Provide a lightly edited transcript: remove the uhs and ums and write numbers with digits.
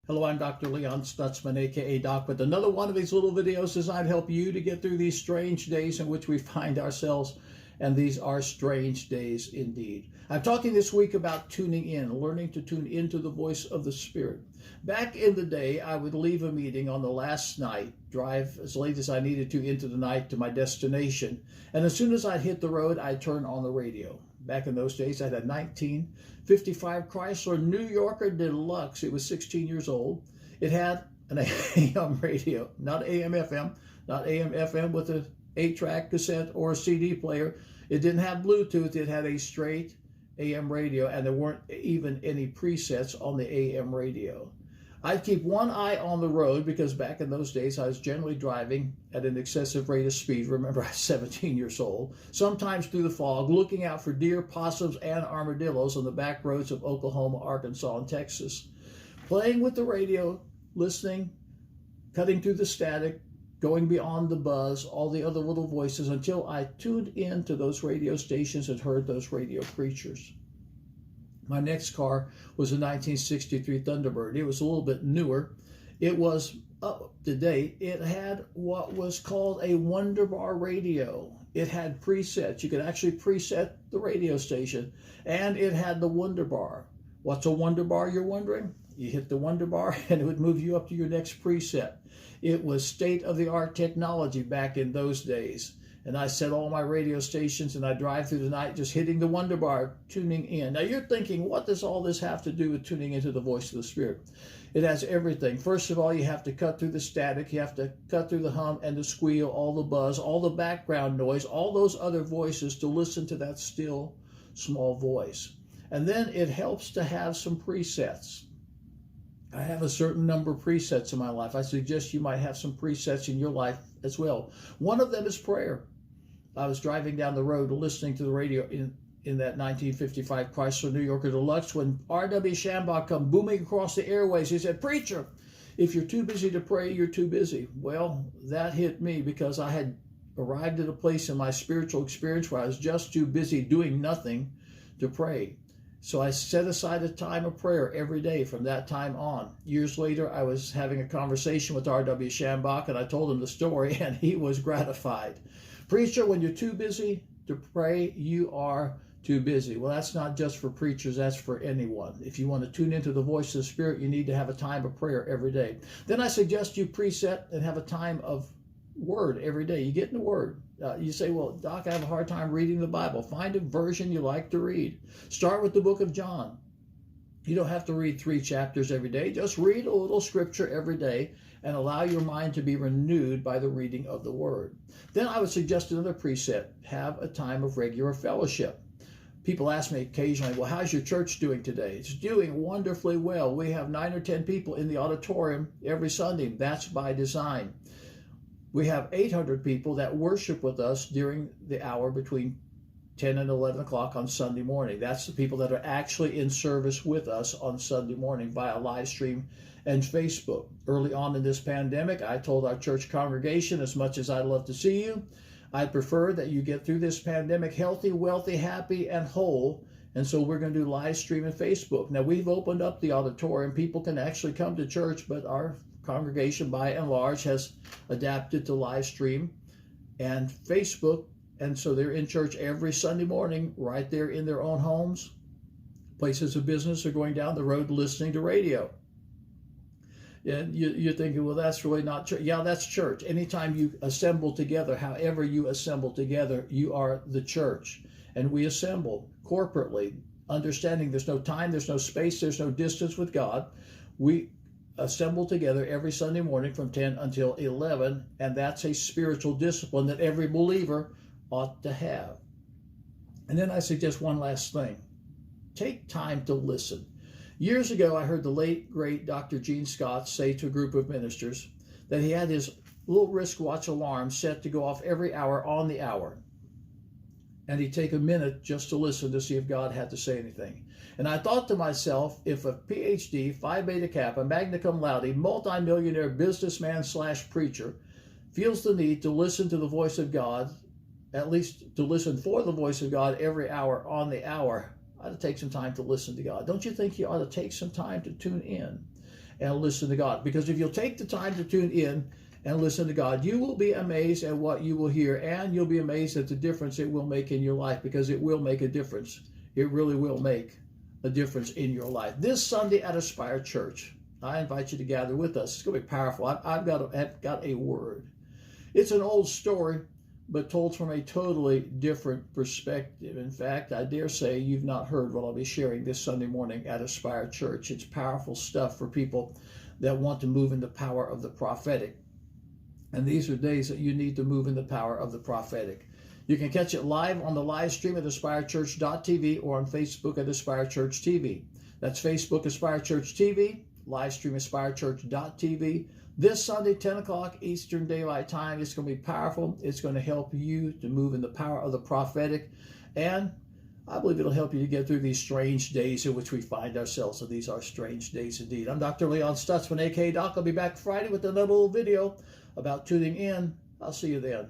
Hello, I'm Dr. Leon Stutzman, aka Doc, with another one of these little videos designed to help you to get through these strange days in which we find ourselves, and these are strange days indeed. I'm talking this week about tuning in, learning to tune into the voice of the Spirit. Back in the day, I would leave a meeting on the last night, drive as late as I needed to into the night to my destination, and as soon as I'd hit the road, I'd turn on the radio. Back in those days, I had a 1955 Chrysler New Yorker Deluxe. It was 16 years old. It had an AM radio, not AM FM, not AM FM with a 8-track cassette or a CD player. It didn't have Bluetooth. It had a straight AM radio, and there weren't even any presets on the AM radio. I'd keep one eye on the road because back in those days I was generally driving at an excessive rate of speed. Remember, I was 17 years old, sometimes through the fog, looking out for deer, possums, and armadillos on the back roads of Oklahoma, Arkansas, and Texas. Playing with the radio, listening, cutting through the static, going beyond the buzz, all the other little voices, until I tuned in to those radio stations and heard those radio preachers. My next car was a 1963 Thunderbird. It was a little bit newer. It was up to date. It had what was called a Wunderbar radio. It had presets. You could actually preset the radio station, and it had the Wunderbar. What's a Wunderbar, you're wondering? You hit the Wunderbar and it would move you up to your next preset. It was state-of-the-art technology back in those days. And I set all my radio stations and I drive through the night just hitting the Wunderbar, tuning in. Now you're thinking, what does all this have to do with tuning into the voice of the Spirit? It has everything. First of all, you have to cut through the static. You have to cut through the hum and the squeal, all the buzz, all the background noise, all those other voices to listen to that still, small voice. And then it helps to have some presets. I have a certain number of presets in my life. I suggest you might have some presets in your life as well. One of them is prayer. I was driving down the road listening to the radio in that 1955 Chrysler New Yorker Deluxe when R.W. Shambach come booming across the airways. He said, "Preacher, if you're too busy to pray, you're too busy." Well, that hit me because I had arrived at a place in my spiritual experience where I was just too busy doing nothing to pray. So I set aside a time of prayer every day from that time on. Years later, I was having a conversation with R.W. Shambach, and I told him the story, and he was gratified. "Preacher, when you're too busy to pray, you are too busy." Well, that's not just for preachers, that's for anyone. If you want to tune into the voice of the Spirit, you need to have a time of prayer every day. Then I suggest you preset and have a time of Word every day. You get in the Word. You say, "Well, Doc, I have a hard time reading the Bible." Find a version you like to read. Start with the book of John. You don't have to read 3 chapters every day. Just read a little scripture every day and allow your mind to be renewed by the reading of the Word. Then I would suggest another preset. Have a time of regular fellowship. People ask me occasionally, "Well, how's your church doing today?" It's doing wonderfully well. We have 9 or 10 people in the auditorium every Sunday. That's by design. We have 800 people that worship with us during the hour between 10 and 11 o'clock on Sunday morning. That's the people that are actually in service with us on Sunday morning via live stream and Facebook. Early on in this pandemic, I told our church congregation, as much as I'd love to see you, I'd prefer that you get through this pandemic healthy, wealthy, happy, and whole. And so we're going to do live stream and Facebook. Now, we've opened up the auditorium. People can actually come to church, but our congregation, by and large, has adapted to live stream and Facebook. And so they're in church every Sunday morning, right there in their own homes. Places of business are going down the road listening to radio. And you're thinking, well, that's really not church. Yeah, that's church. Anytime you assemble together, however you assemble together, you are the church. And we assemble corporately, understanding there's no time, there's no space, there's no distance with God. We assemble together every Sunday morning from 10 until 11, and that's a spiritual discipline that every believer ought to have. And then I suggest one last thing. Take time to listen. Years ago, I heard the late, great Dr. Gene Scott say to a group of ministers that he had his little wristwatch alarm set to go off every hour on the hour. And he'd take a minute just to listen to see if God had to say anything. And I thought to myself, if a PhD, Phi Beta Kappa, magna cum laude, multimillionaire businessman / preacher feels the need to listen to the voice of God, at least to listen for the voice of God every hour on the hour, I ought to take some time to listen to God. Don't you think you ought to take some time to tune in? and listen to God. Because if you'll take the time to tune in and listen to God, you will be amazed at what you will hear, and you'll be amazed at the difference it will make in your life, because it will make a difference. It really will make a difference in your life. This Sunday at Aspire Church, I invite you to gather with us. It's going to be powerful. I've got a word. It's an old story, but told from a totally different perspective. In fact, I dare say you've not heard what I'll be sharing this Sunday morning at Aspire Church. It's powerful stuff for people that want to move in the power of the prophetic. And these are days that you need to move in the power of the prophetic. You can catch it live on the live stream at AspireChurch.tv or on Facebook at Aspire Church TV. That's Facebook Aspire Church TV, live stream AspireChurch.tv. This Sunday, 10 o'clock Eastern Daylight Time. It's going to be powerful. It's going to help you to move in the power of the prophetic. And I believe it'll help you to get through these strange days in which we find ourselves. So these are strange days indeed. I'm Dr. Leon Stutzman, a.k.a. Doc. I'll be back Friday with another little video about tuning in. I'll see you then.